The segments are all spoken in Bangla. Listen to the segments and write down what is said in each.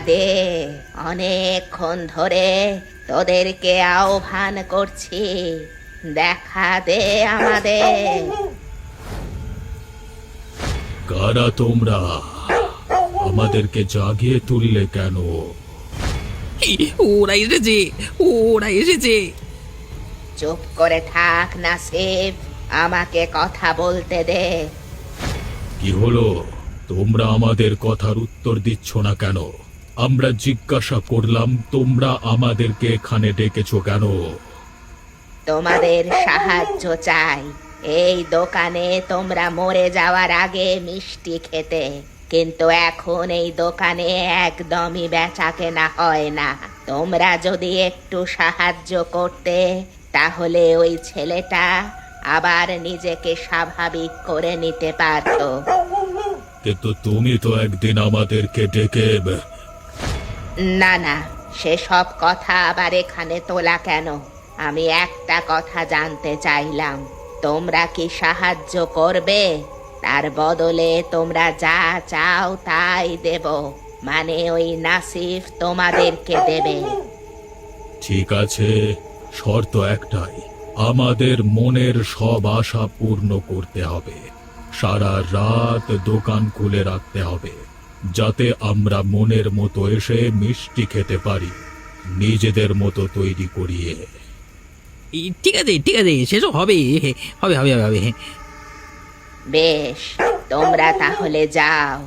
দে, অনেকক্ষণ ধরে তোদেরকে আহ্বান করছি, দেখা দে আমাদের। কারা তোমরা? আমাদেরকে জাগিয়ে তুললে কেন? ওরা এসেছে, ওরা এসেছে। চুপ করে থাক নাসিব, আমাকে কথা বলতে দে। কি হলো? তোমরা আমাদের কথার উত্তর দিচ্ছ না কেন? আমরা জিজ্ঞাসা করলাম, তোমরা আমাদেরকে এখানে ডেকেছো কেন? তোমাদের সাহায্য চাই। এই দোকানে তোমরা মরে যাওয়ার আগে মিষ্টি খেতে, কিন্তু এখন এই দোকানে একদমই বেচা কেনা হয় না। তোমরা যদি একটু সাহায্য করতে, তাহলে ওই ছেলেটা আবার নিজেকে স্বাভাবিক করে নিতে পারতো। কিন্তু তুমি তো একদিন আমাদেরকে ডেকে না না, সেসব কথা আবার এখানে তোলা কেন? আমি একটা কথা জানতে চাইলাম, তোমরা কি সাহায্য করবে? তার বদলে তোমরা যা চাও তাই দেব, মানে ওই নাসিফ তোমাদেরকে দেবে। ঠিক আছে, শর্ত একটাই, আমাদের মনের সব আশা পূর্ণ করতে হবে। সারা রাত দোকান খুলে রাখতে হবে, যাতে আমরা মনের মতো এসে মিষ্টি খেতে পারি, নিজেদের মতো তৈরি করিয়ে। ঠিক আছে, ঠিক আছে, সেসব হবে, হবে হবে হবে। বেশ, তোমরা তাহলে যাও।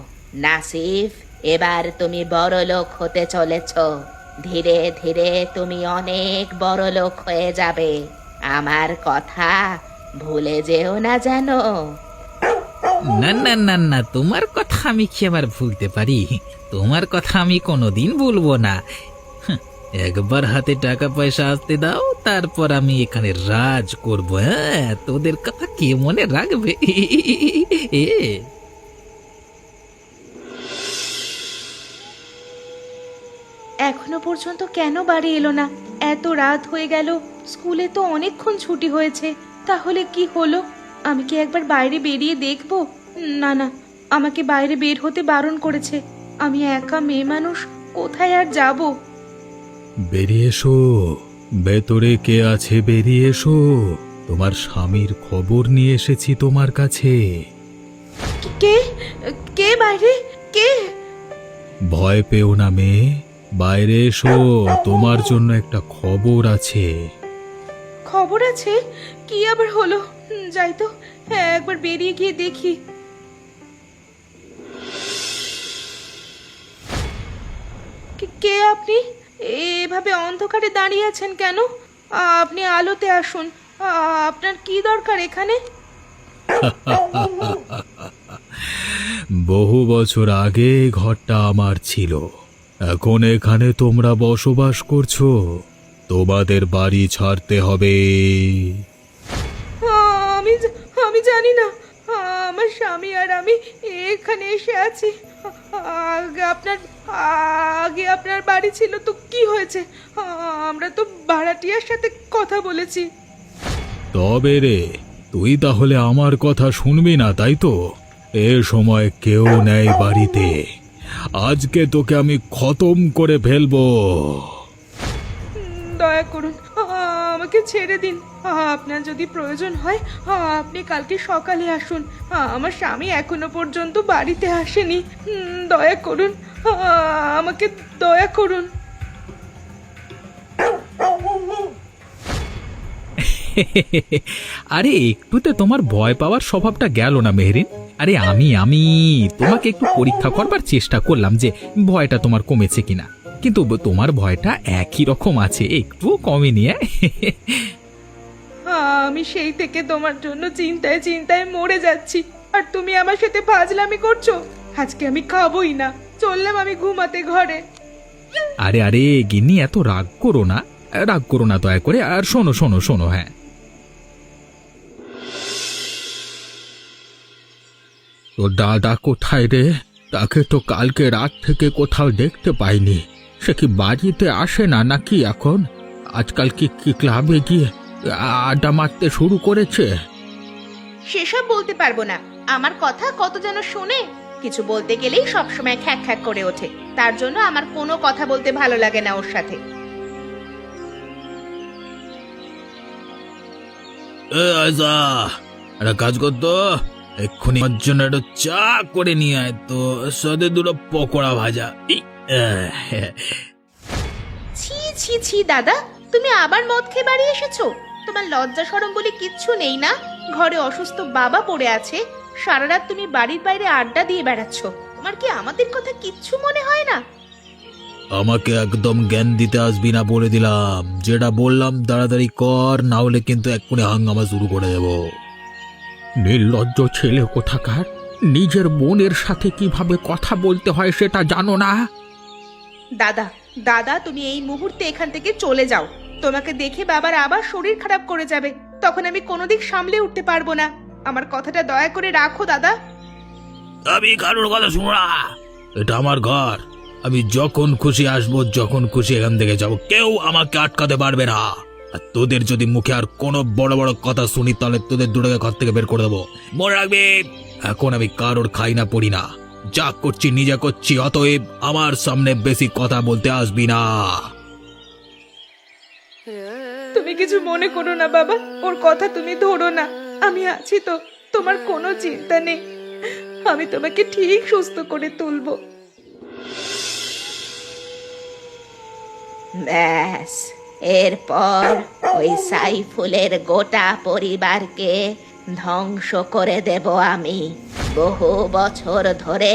নাসিফ, এবার তুমি বড় লোক হতে চলেছ। ধীরে ধীরে তুমি অনেক বড় লোক হয়ে যাবে। আমার কথা ভুলে যেও না জানো। না না না না, তোমার কথা আমি কি আবার ভুলতে পারি? তোমার কথা আমি কোনোদিন ভুলবো না। হাহ, একবার হাতে টাকা পয়সা আসতে দাও, তারপর আমি এখানে রাজ করব। হ্যাঁ, তোদের কথা কে মনে রাখবে? এ এখনো পর্যন্ত কেন বাড়ি এলো না? এত রাত হয়ে গেল, স্কুলে তো অনেকক্ষণ ছুটি হয়েছে। তাহলে কি হলো? আমি কি একবার বাইরে বেরিয়ে দেখব? না না, আমাকে বাইরে বের হতে বারণ করেছে। আমি একা মেয়ে মানুষ, কোথায় আর যাব? বেরিয়ে এসো, ভেতরে কে আছে? বেরিয়ে এসো, তোমার স্বামীর খবর নিয়ে এসেছি তোমার কাছে। কে? কে বাইরে? কে? ভয় পেও না মেয়ে, বাইরে এসো, তোমার জন্য একটা খবর আছে। খবর আছে? কি আবার হলো? যাই তো, হ্যাঁ, একবার বেরিয়ে গিয়ে দেখি। কে আপনি? এভাবে অন্ধকারে দাঁড়িয়ে আছেন কেন? আপনি আলোতে আসুন। আপনার কি দরকার এখানে? বহু বছর আগে এই ঘরটা আমার ছিল, এখন এখানে তোমরা বসবাস করছো। তোমাদের বাড়ি ছাড়তে হবে। আমি আমি জানি না। আমার স্বামী আর আমি এখানে এসে আছি। আগে আপনার আগে আপনার বাড়ি ছিল তো কি হয়েছে? আমরা তো ভাড়াটিয়ার সাথে কথা বলেছি। তবে রে, তুই তাহলে আমার কথা শুনবি না, তাই তো? এ সময় কেউ নেই বাড়িতে, আজকে তোকে আমি খতম করে ফেলবো। দয়া করুন, আমাকে ছেড়ে দিন। আপনার যদি প্রয়োজন হয়, আপনি কালকে সকালে আসুন। আমার স্বামী এখনো পর্যন্ত বাড়িতে আসেনি। দয়া করুন, আমাকে দয়া করুন। আরে একটুতে তোমার ভয় পাওয়ার স্বভাবটা গেল না মেহরিন। আরে আমি তোমাকে একটু পরীক্ষা করবার চেষ্টা করলাম যে ভয়টা তোমার কমেছে কিনা, কিন্তু তোমার ভয়টা একই রকম আছে, একটু কমেনি। আমি সেই থেকে তোমার জন্য চিন্তায় চিন্তায় মরে যাচ্ছি, আর তুমি আমার সাথে ফাজলামি করছো। আজকে আমি খাবোই না, চললাম আমি ঘুমাতে ঘরে। আরে আরে গিন্নি, এত রাগ করো না, রাগ করো না দয়া করে। আর শোনো শোনো শোনো, হ্যাঁ, তো দাদা কোথায় রে? তাকে তো কালকে রাত থেকে কোথাও দেখতে পাইনি। সে কি বাড়িতে আসে না নাকি এখন? আজকাল কি কি ক্লাবে গিয়ে আড্ডা মারতে শুরু করেছে? সেসব বলতে পারবো না। আমার কথা কত যেন শোনে, কিছু বলতে গেলেই সবসময় খ্যাক খ্যাক করে ওঠে, তার জন্য আমার কোনো কথা বলতে ভালো লাগে না ওর সাথে। আচ্ছা, একটা কাজ করতো, এক্ষুনি আমার জন্য একটা চা করে নিয়ে আয় তো, সাথে দুটো পকোড়া ভাজা। ছি ছি ছি দাদা, তুমি আবার মদ খেয়ে বাড়ি এসেছো? তোমার লজ্জা শরম বলে কিচ্ছু নেই না? ঘরে অসুস্থ বাবা পড়ে আছে, সারা রাত তুমি বাড়ির বাইরে আড্ডা দিয়ে বেড়াচ্ছ, তোমার কি আমাদের কথা কিচ্ছু মনে হয় না? আমাকে একদম জ্ঞান দিতে আসবি না বলে দিলাম। যেটা বললাম তাড়াতাড়ি কর, না হলে কিন্তু এক্ষুনি হাঙ্গামা শুরু করে দেব। নির্লজ্জ ছেলে কোথাকার, নিজের বোনের সাথে কিভাবে কথা বলতে হয় সেটা জানো না? দাদা দাদা, তুমি এই মুহূর্তে এখান থেকে চলে যাও। তোমাকে দেখে বাবার আবার শরীর খারাপ করে যাবে, তখন আমি কোনোদিক সামলে উঠতে পারবো না। আমার কথাটা দয়া করে রাখো দাদা। আমি কারোর কথা শুনো না, এটা আমার ঘর। আমি যখন খুশি আসবো, যখন খুশি এখান থেকে যাব, কেউ আমাকে আটকাতে পারবে না। আর তোদের যদি মুখে আর কোনো বড় বড় কথা শুনি, তাহলে তোদের দুটোকে ঘর থেকে বের করে দেবো, মনে রাখবি। এখন আমি কারোর খাই না পড়ি না, যা করছি নিজে করছি, অতএব আমার সামনে বেশি কথা বলতে আসবি না। তুমি কিছু মনে করো না বাবা, ওর কথা তুমি ধরো না, আমি আছি তো, তোমার কোনো চিন্তা নেই, আমি তোমাকে ঠিক সুস্থ করে তুলবো। ব্যাস, এরপর ওই সাইফুলের গোটা পরিবারকে ধ্বংস করে দেব আমি। বহু বছর ধরে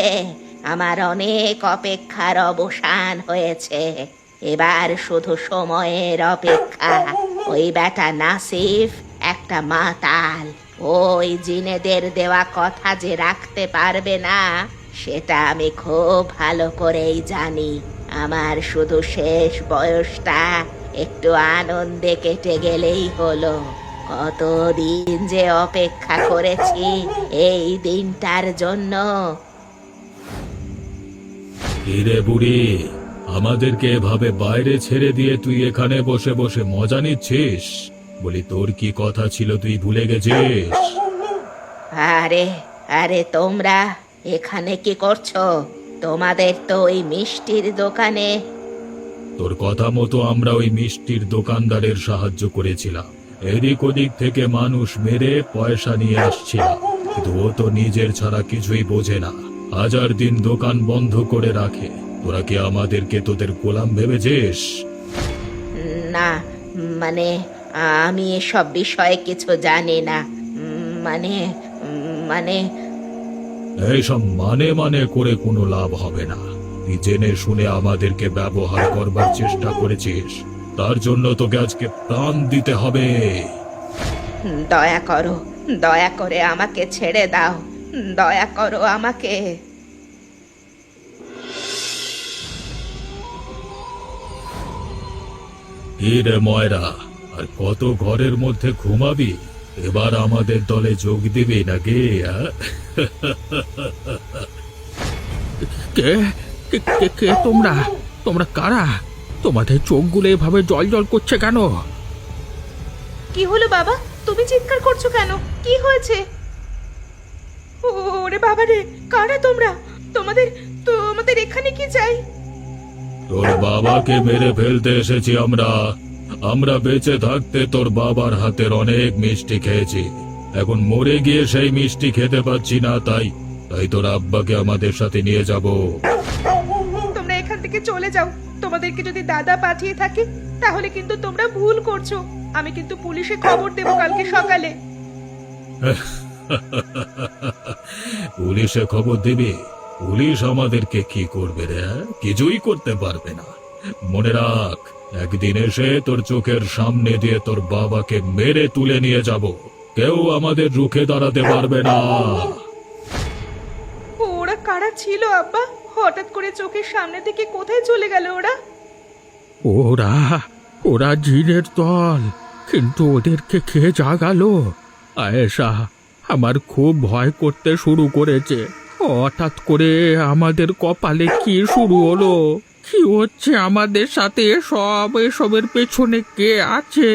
আমার অনেক অপেক্ষার অবসান হয়েছে, এবার শুধু সময়ের অপেক্ষা। ওই বেটা নাসিফ একটা মাতাল, ওই জিনেদের দেওয়া কথা যে রাখতে পারবে না সেটা আমি খুব ভালো করেই জানি। আমার শুধু শেষ বয়সটা একটু আনন্দে কেটে গেলেই হলো। কতদিন যে অপেক্ষা করেছি এই দিনটার জন্য। হিরে বুড়ি, আমাদেরকে এভাবে বাইরে ছেড়ে দিয়ে তুই এখানে বসে বসে মজা নিচ্ছিস? বলি, তোর কি কথা ছিল তুই ভুলে গেছিস? আরে আরে, তোমরা এখানে কি করছো? তোমাদের তো ওই মিষ্টির দোকানে। তোর কথা মতো আমরা ওই মিষ্টির দোকানদারের সাহায্য করেছিলাম, এদিক ওদিক থেকে মানুষ মেরে পয়সা নিয়ে আসছিলাম, কিন্তু ও তো নিজের ছাড়া কিছুই বোঝে না, হাজার দিন দোকান বন্ধ করে রাখে। তোরা কি আমাদেরকে তোদের গোলাম ভেবেছিস? না, মানে আমি এসব বিষয়ে কিছু জানি না। মানে মানে এইসব মানে মানে করে কোনো লাভ হবে না। তুই জেনে শুনে আমাদেরকে ব্যবহার করবার চেষ্টা করেছিস, তার জন্য তোকে আজকে প্রাণ দিতে হবে। দয়া করো, দয়া করে আমাকে ছেড়ে দাও, দয়া করো আমাকে। রে ময়রা, আর কত ঘরের মধ্যে ঘুমাবি? এবার আমাদের দলে যোগ দিবি নাকি? কে কে কে কে তোমরা? তোমরা কারা? তোমাদের চোখগুলো এভাবে জল জল করছে কেন? কি হলো বাবা, তুমি চিৎকার করছো কেন? কি হয়েছে? ওরে বাবা রে, কারা তোমরা? তোমাদের তোমাদের এখানে কি চাই? তোর বাবাকে মেরে ফেলতে এসেছি আমরা। আমরা বেঁচে থাকতে তোর বাবার হাতের অনেক মিষ্টি খেয়েছি, এখন মরে গিয়ে সেই মিষ্টি খেতে পাচ্ছি না, তাই তাই তোর আব্বাকে আমাদের সাথে নিয়ে যাব। তোমরা এখান থেকে চলে যাও। তোমাদেরকে যদি দাদা পাঠিয়ে থাকে তাহলে কিন্তু তোমরা ভুল করছো। আমি কিন্তু পুলিশে খবর দেবো কালকে সকালে। পুলিশে খবর দিবি? পুলিশ আমাদেরকে কি করবে রে? কিছুই করতে পারবে না। মনে রাখ, একদিন এসে তোর চোখের সামনে দিয়ে তোর বাবাকে মেরে তুলে নিয়ে যাব, কেউ আমাদের রুখে দাঁড়াতে পারবে না। ওরা কারা ছিল আব্বা? হঠাৎ করে চোখের সামনে থেকে কোথায় চলে গেল ওরা? ওরা ওরা জিনের দল, কিন্তু ওদেরকে কে জাগালো? আয়েশা, আমার খুব ভয় করতে শুরু করেছে। হঠাৎ করে আমাদের কপালে কি শুরু হলো? কি হচ্ছে আমাদের সাথে? এসবের পেছনে কে আছে?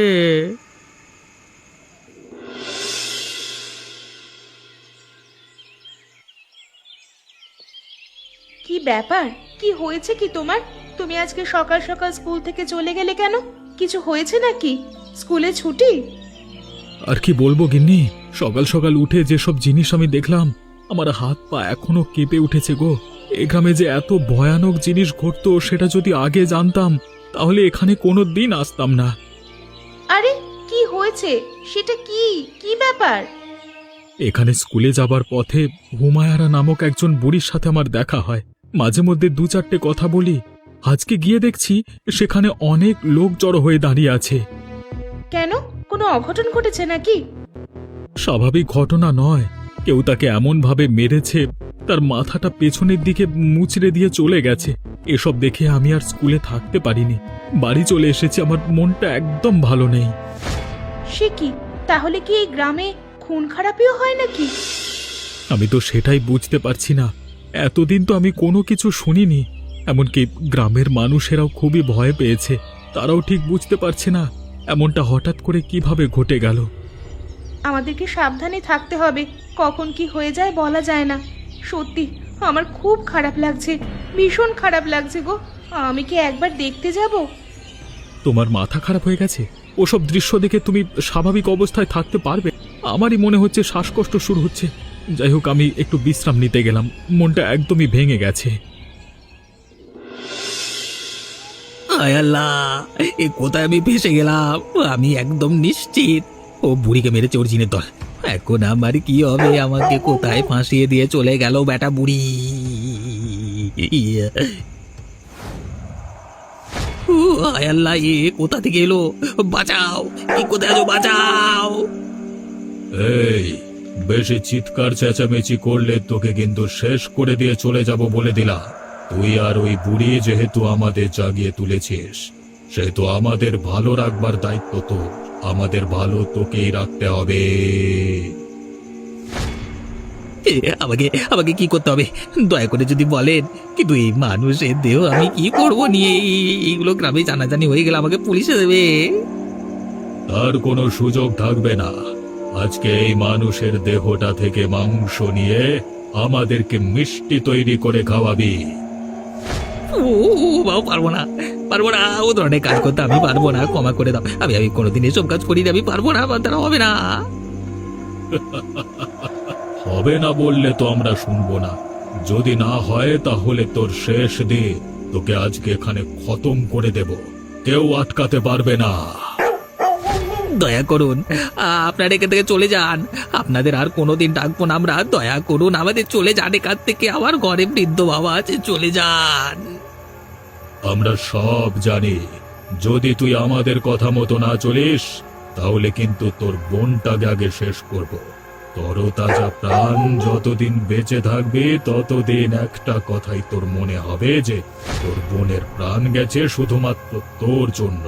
কি ব্যাপার? কি হয়েছে কি তোমার? তুমি আজকে সকাল সকাল স্কুল থেকে চলে গেলে কেন? কিছু হয়েছে নাকি? স্কুলে ছুটি? আর কি বলবো গিন্নি, সকাল সকাল উঠে যেসব জিনিস আমি দেখলাম, আমার হাত পা এখনো কেঁপে উঠেছে গো। এ গ্রামে যে এত ভয়ানক জিনিস ঘটতো সেটা যদি আগে জানতাম তাহলে এখানে কোনো দিন আসতাম না। আরে কি হয়েছে? সেটা কি কি ব্যাপার? এখানে স্কুলে যাবার পথে হুমায়ারা নামক একজন বুড়ির সাথে আমার দেখা হয়। মাঝে মধ্যে দু চারটে কথা বলি। আজকে গিয়ে দেখছি সেখানে অনেক লোক জড়ো হয়ে দাঁড়িয়ে আছে। কেন, কোনো অঘটন ঘটেছে নাকি? স্বাভাবিক ঘটনা নয়, কেউ তাকে এমন ভাবে মেরেছে তার মাথাটা পেছনের দিকে মুচড়ে দিয়ে চলে গেছে। এসব দেখে আমি আর স্কুলে থাকতে পারিনি, বাড়ি চলে এসেছি। আমার মনটা একদম ভালো নেই। সে কি, তাহলে কি এই গ্রামে খুন খারাপিও হয় নাকি? আমি তো সেটাই বুঝতে পারছি না। এতদিন তো আমি কোনো কিছু শুনিনি। এমনকি গ্রামের মানুষেরাও খুবই ভয় পেয়েছে। তারাও ঠিক বুঝতে পারছে না এমনটা হঠাৎ করে কিভাবে ঘটে গেল। আমাদেরকে সাবধানে থাকতে হবে, কখন কি হয়ে যায় বলা যায় না। সত্যি আমার খুব খারাপ লাগছে, ভীষণ খারাপ লাগছে গো। আমি কি একবার দেখতে যাব? তোমার মাথা খারাপ হয়ে গেছে? ওসব দৃশ্য দেখে তুমি স্বাভাবিক অবস্থায় থাকতে পারবে? আমারই মনে হচ্ছে শ্বাসকষ্ট শুরু হচ্ছে। যাই হোক, আমি একটু বিশ্রাম নিতে গেলাম, মনটা একদমই ভেঙে গেছে। আয় আল্লাহ, এ কোথায় আমি ফেসে গেলাম? আমি একদম নিশ্চিত ও বুড়িকে মেরেছে ওর জিনের দল। এখন আমার কি হবে? আমাকে কোথায় ফাঁসিয়ে দিয়ে চলে গেল বেটা বুড়ি। আয় আল্লাহ, এ কোথা থেকে এলো? বাঁচাও, এই কোথায় আছো? বাঁচাও! এই, বেশি চিৎকার চেঁচামেচি করলে তোকে কিন্তু শেষ করে দিয়ে চলে যাব বলে দিলাম। তুই আর ওই বুড়ি যেহেতু আমাদের জাগিয়ে তুলেছিস, সেহেতু আমাদের ভালো রাখবার দায়িত্ব তো। আমাদের ভালো তোকেই রাখতে হবে। আমাকে আমাকে কি করতে হবে দয়া করে যদি বলেন। কিন্তু এই মানুষের দেহ আমি কি করব নিয়ে? এইগুলো গ্রামে জানাজানি হয়ে গেলে আমাকে পুলিশে দেবে। তার কোনো সুযোগ থাকবে না। আজকে এই মানুষের দেহটা থেকে মাংস নিয়ে আমাদেরকে মিষ্টি তৈরি করে খাওয়াবি। বাবা, পারবো না, পারবো না। ও ধরনের কাজ করতে আমি পারবো না, ক্ষমা করে দাও। আমি কোনোদিন এসব কাজ করি না, আমি পারবো না। আমার দ্বারা হবে না। হবে না বললে তো আমরা শুনবো না। যদি না হয় তাহলে তোর শেষ দিন। তোকে আজকে এখানে খতম করে দেব, কেউ আটকাতে পারবে না। দয়া করুন, আপনারা এখান থেকে চলে যান। আপনাদের আর কোনোদিন ডাকবো না আমরা। দয়া করুন, আমাদের চলে যান এখান থেকে। আমার ঘরে বৃদ্ধ বাবা আছে, চলে যান। আমরা সব জানি, যদি তুই আমাদের কথা মতো না চলিস তাহলে কিন্তু তোর বোনটাকে আগে শেষ করব। তরতাজা প্রাণ যতদিন বেঁচে থাকবে ততদিন একটা কথাই তোর মনে হবে, যে তোর বোনের প্রাণ গেছে শুধুমাত্র তোর জন্য,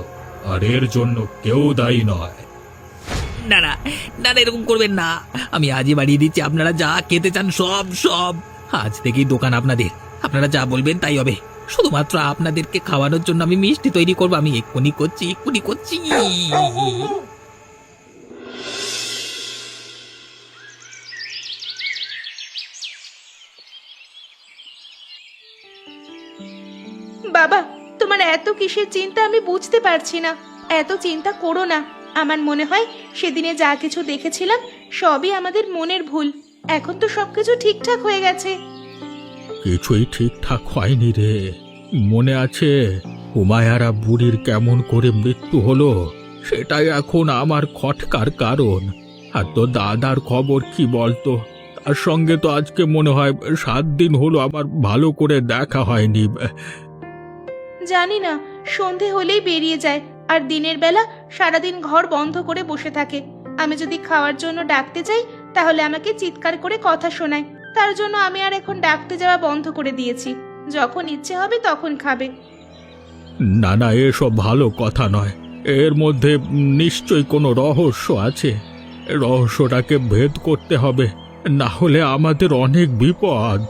আর এর জন্য কেউ দায়ী নয়। না না না, এরকম করবেন না। আমি আজই বাড়িয়ে দিচ্ছি। আপনারা যা খেতে চান সব সব আজ থেকেই দোকান আপনাদের। আপনারা যা বলবেন তাই হবে। শুধুমাত্র আপনাদেরকে খাওয়ানোর জন্য আমি মিষ্টি তৈরি করবো। আমি এক্ষুনি করছি, এক্ষুনি করছি। বাবা, তোমার এত কিসের চিন্তা আমি বুঝতে পারছি না। এত চিন্তা করো না। আমার মনে হয় সেদিনে যা কিছু দেখেছিলাম সবই আমাদের মনের ভুল। এখন তো সবকিছু ঠিকঠাক হয়ে গেছে। কিছুই ঠিকঠাক হয়নি রে। মনে আছে হুমায়ারা বুড়ির কেমন করে মৃত্যু হলো? সেটাই এখন আমার খটকার কারণ। আর তো দাদার খবর কি বলতো? তার সঙ্গে তো আজকে মনে হয় 7 দিন হলো আমার ভালো করে দেখা হয়নি। জানি না, সন্ধে হলেই বেরিয়ে যায় আর দিনের বেলা সারাদিন ঘর বন্ধ করে বসে থাকে। আমি যদি খাওয়ার জন্য ডাকতে যাই তাহলে আমাকে চিৎকার করে কথা শোনায়। তার জন্য আমি আর এখন ডাকতে যাওয়া বন্ধ করে দিয়েছি। যখন ইচ্ছে হবে তখন খাবে। না না, এসব ভালো কথা নয়। এর মধ্যে নিশ্চয়ই কোনো রহস্য আছে। রহস্যটাকে ভেদ করতে হবে, না হলে আমাদের অনেক বিপদ।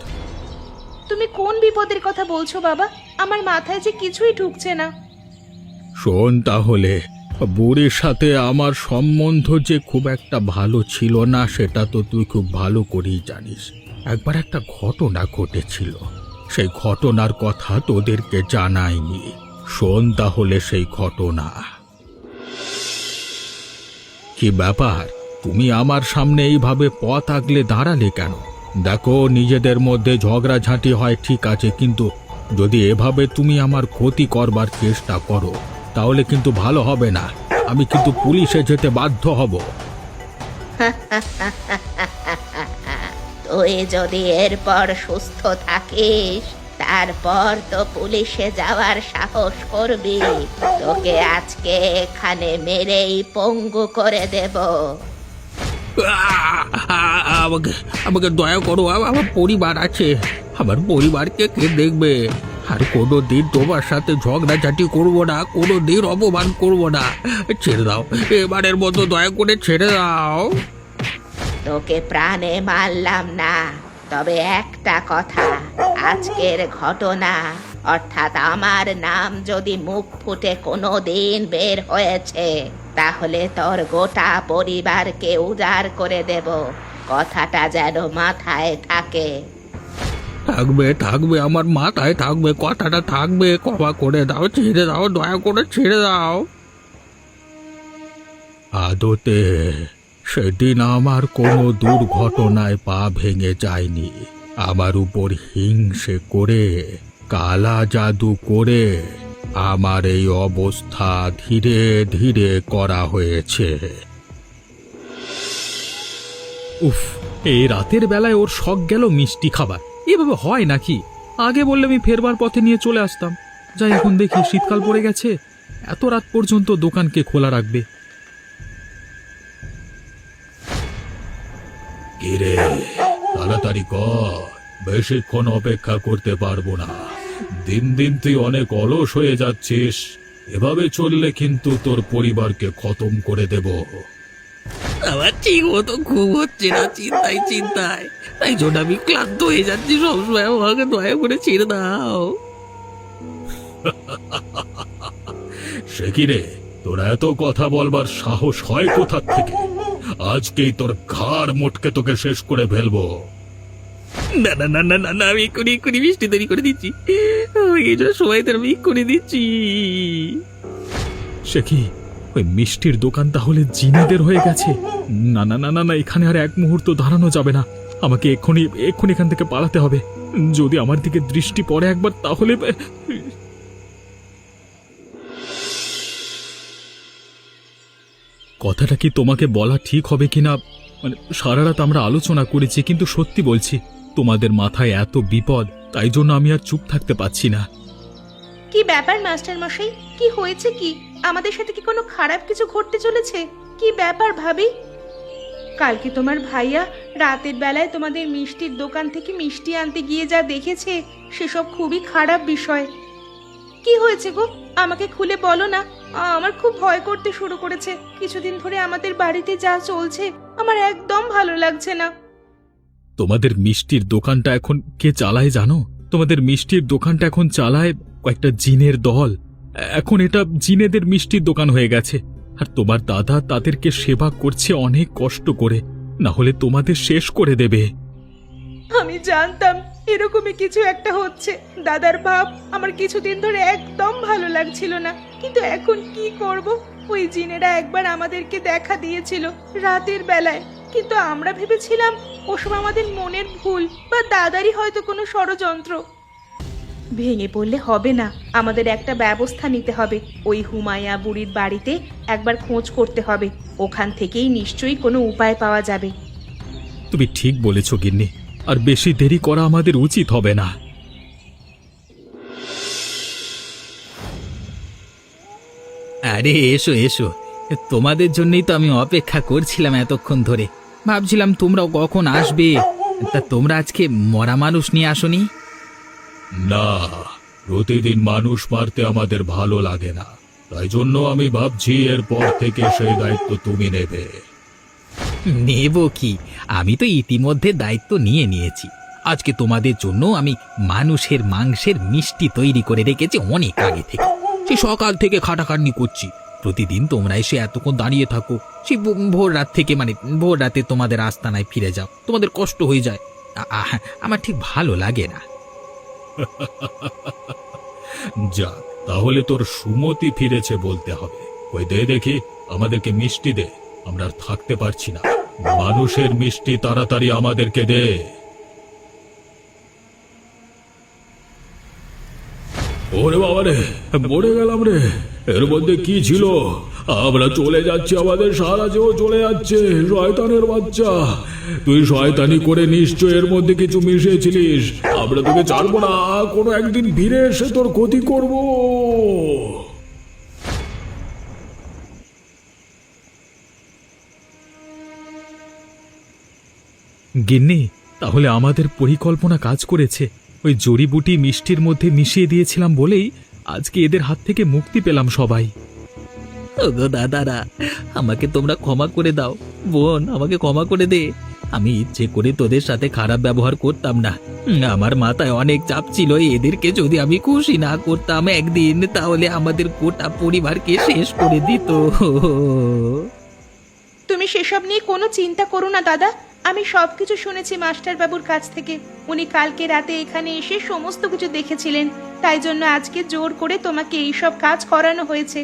তুমি কোন বিপদের কথা বলছো বাবা? আমার মাথায় যে কিছুই ঢুকছে না। শোন তাহলে, বুড়ির সাথে আমার সম্বন্ধ যে খুব একটা ভালো ছিল না সেটা তো তুই খুব ভালো করেই জানিস। একবার একটা ঘটনা ঘটেছিল। সেই ঘটনার কথা তোদেরকে জানাইনি। শোন তাহলে সেই ঘটনা। কি ব্যাপার, তুমি আমার সামনে এইভাবে পথ আগলে দাঁড়ালে কেন? দেখো, নিজেদের মধ্যে ঝগড়াঝাঁটি হয় ঠিক আছে, কিন্তু যদি এভাবে তুমি আমার ক্ষতি করবার চেষ্টা করো তাহলে কিন্তু ভালো হবে না। আমি কিন্তু পুলিশে যেতে বাধ্য হব। তুই যদি এরপর সুস্থ থাকিস তারপর তো পুলিশে যাওয়ার সাহস করবি। তোকে আজকে এখানে মেরেই পঙ্গু করে দেব। আমাকে আমাকে দয়া করো, আমার পরিবার আছে, আমার পরিবারকে কে দেখবে? আর কোনো দিন তোমার সাথে ঝগড়াঝাটি করবো না, কোনো দিন অপমান করবো না। ছেড়ে দাও, এবারের মতো দয়া করে ছেড়ে দাও। তোকে প্রাণে মারলাম না, তবে একটা কথা, আজকের ঘটনা অর্থাৎ আমার নাম যদি মুখ ফুটে কোনো দিন বের হয়েছে তাহলে তোর গোটা পরিবারকে উজাড় করে দেব। কথাটা যেন মাথায় থাকে। থাকবে থাকবে, আমার মাথায় থাকবে, কথাটা থাকবে। ক্ষমা করে দাও, ছেড়ে দাও, দয়া করে ছেড়ে দাও। আদতে সেদিন আমার কোনো দুর্ঘটনায় পা ভেঙে যায়নি। আমার উপর হিংসে করে, কালা জাদু করে আমার এই অবস্থা ধীরে ধীরে করা হয়েছে। উফ, এই রাতের বেলায় ওর শখ গেল মিষ্টি খাবার। এভাবে হয় নাকি? আগে বললে আমি ফেরবার পথে নিয়ে চলে আসতাম। যাই, এখন দেখি শীতকাল পড়ে গেছে, এত রাত পর্যন্ত দোকানকে খোলা রাখবে। কিরে, তাড়াতাড়ি কর, বেশিক্ষণ অপেক্ষা করতে পারবো না। দিন দিন তুই অনেক অলস হয়ে যাচ্ছিস। এভাবে চললে কিন্তু তোর পরিবারকে খতম করে দেব। আমার ঠিক মতো ঘুম হচ্ছে না, চিন্তায় চিন্তায়, তাই জন্য আমি ক্লান্ত হয়ে যাচ্ছি। সবসময় আমাকে দয়া করে ছেড়ে দাও। সে কি রে, তোর এত কথা বলবার সাহস হয় কোথা থেকে? আজকেই তোর ঘাড় মোটকে তোকে শেষ করে ফেলবো। না না না না না না, আমি এক্ষুনি মিষ্টি তৈরি করে দিচ্ছি। এই জন্য সময় তো আমি করে দিচ্ছি। সে কি, ওই মিষ্টির দোকান তাহলে জিনেদের হয়ে গেছে? না না না না না, এখানে আর এক মুহূর্ত দাঁড়ানো যাবে না। আমাকে এক্ষুনি এক্ষুনি এখান থেকে পালাতে হবে। যদি আমার দিকে দৃষ্টি পড়ে একবার তাহলে। কথাটা কি তোমাকে বলা ঠিক হবে কিনা, মানে সারা রাত আমরা আলোচনা করেছি, কিন্তু সত্যি বলছি তোমাদের মাথায় এত বিপদ, তাই জন্য আমি আর চুপ থাকতে পারছি না। কি ব্যাপার মাস্টার মশাই, কি হয়েছে? কি আমাদের সাথে কি কোনো খারাপ কিছু ঘটতে চলেছে? কি ব্যাপার ভাবি? কালকে তোমার ভাইয়া রাতের বেলায় তোমাদের মিষ্টির দোকান থেকে মিষ্টি আনতে গিয়ে যা দেখেছে সেসব খুবই খারাপ বিষয়। কি হয়েছে গো, আমাকে খুলে বলো না। আমার খুব ভয় করতে শুরু করেছে। কিছুদিন ধরে আমাদের বাড়িতে যা চলছে আমার একদম ভালো লাগছে না। তোমাদের মিষ্টির দোকানটা এখন কে চালায় জানো? তোমাদের মিষ্টির দোকানটা এখন চালায় কয়েকটা জিনের দল। এখন এটা জিনেদের মিষ্টির দোকান হয়ে গেছে। আর তোমার দাদা তাদেরকে সেবা করছে অনেক কষ্ট করে, না হলে তোমাদের শেষ করে দেবে। আমি জানতাম এরকমই কিছু একটা হচ্ছে। দাদার ভাব আমার কিছুদিন ধরে একদম ভালো লাগছিল না, কিন্তু এখন কি করব? ওই জিনেরা একবার আমাদেরকে দেখা দিয়েছিল রাতের বেলায়, কিন্তু আমরা ভেবেছিলাম ওসব আমাদের মনের ভুল বা দাদারই হয়তো কোনো ষড়যন্ত্র। ভেঙে পড়লে হবে না, আমাদের একটা ব্যবস্থা নিতে হবে। ওই হুমায়া বুড়ির বাড়িতে একবার খোঁজ করতে হবে, ওখান থেকেই নিশ্চয়ই কোনো উপায় পাওয়া যাবে। তুমি ঠিক বলেছ গিন্নি, আর বেশি দেরি করা আমাদের উচিত হবে না। আরে এসো এসো, তোমাদের জন্যই তো আমি অপেক্ষা করছিলাম এতক্ষণ ধরে। ভাবছিলাম তোমরাও কখন আসবে। তা তোমরা আজকে মরা মানুষ নিয়ে আসোনি? না, প্রতিদিন মানুষ মারতে আমাদের ভালো লাগে না, তাই জন্য আমি ভাবছি এরপর থেকে সেই দায়িত্ব তুমি নেবে। নেব কি, আমি তো ইতিমধ্যে দায়িত্ব নিয়ে নিয়েছি। আজকে তোমাদের জন্য আমি মানুষের মাংসের মিষ্টি তৈরি করে রেখেছি অনেক আগে থেকে। সে সকাল থেকে খাটাখাটনি করছি, প্রতিদিন তোমরা এসে এতক্ষণ দাঁড়িয়ে থাকো। সে ভোর রাত থেকে, মানে ভোর রাতে তোমাদের আস্তানায় ফিরে যাও, তোমাদের কষ্ট হয়ে যায়। আমার ঠিক ভালো লাগে না। যা, তাহলে তোর সুমতি ফিরেছে বলতে হবে। ওই দে দেখি, আমাদেরকে মিষ্টি দে, আমরা আর থাকতে পারছি না। মানুষের মিষ্টি তাড়াতাড়ি আমাদেরকে দে। ওরে বাবা রে, মরে গেলাম রে। এর মধ্যে কি ছিল? আমরা চলে যাচ্ছি, আমাদের সারা জীব চলে যাচ্ছে। শয়তানের বাচ্চা, তুই শয়তানি করে নিশ্চয় এর মধ্যে কিছু মিশিয়েছিলিস। আমরা তোকে ছাড়বো না, কোনো একদিন ফিরে এসে তোর ক্ষতি করব। গিন্নি, তাহলে আমাদের পরিকল্পনা কাজ করেছে। ওই জড়িবুটি মিষ্টির মধ্যে মিশিয়ে দিয়েছিলাম বলেই আজকে এদের হাত থেকে মুক্তি পেলাম সবাই। ওগো দাদারা, আমাকে তোমরা ক্ষমা করে দাও। বোন, আমাকে ক্ষমা করে দে। আমি ইচ্ছে করে তোদের সাথে খারাপ ব্যবহার করতাম না। আমার মাথায় অনেক চাপ ছিল, এদেরকে যদি আমি খুশি না করতাম একদিন, তাহলে আমাদের গোটা পরিবারকে শেষ করে দিত। তুমি সেসব নিয়ে কোনো চিন্তা করো না দাদা। আমি সবকিছু শুনেছি মাস্টার বাবুর কাছ থেকে। উনি কালকে রাতে এখানে এসে সমস্ত কিছু দেখেছিলেন, তাই জন্য আজকে জোর করে তোমাকে এইসব কাজ করানো হয়েছে।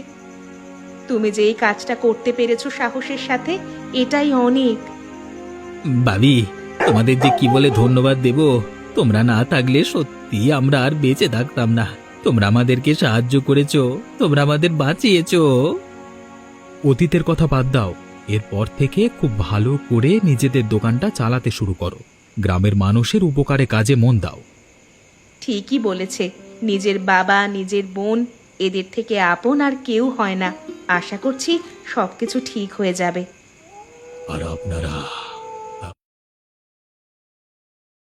তুমি যে এই কাজটা করতে পেরেছো সাহসের সাথে, এটাই অনেক। ভাবি, তোমাদের যে কি বলে ধন্যবাদ দেব। তোমরা না থাকলে সত্যি আমরা আর বেঁচে থাকতাম না। তোমরা আমাদেরকে সাহায্য করেছো, তোমরা আমাদের বাঁচিয়েছো। অতীতের কথা বাদ দাও, এরপর থেকে খুব ভালো করে নিজেদের দোকানটা চালাতে শুরু করো। গ্রামের মানুষের উপকারে কাজে মন দাও। ঠিকই বলেছে। নিজের বাবা, নিজের বোন, এদের থেকে আপন আর কেউ হয় না। আশা করছি সবকিছু ঠিক হয়ে যাবে। আর আপনারা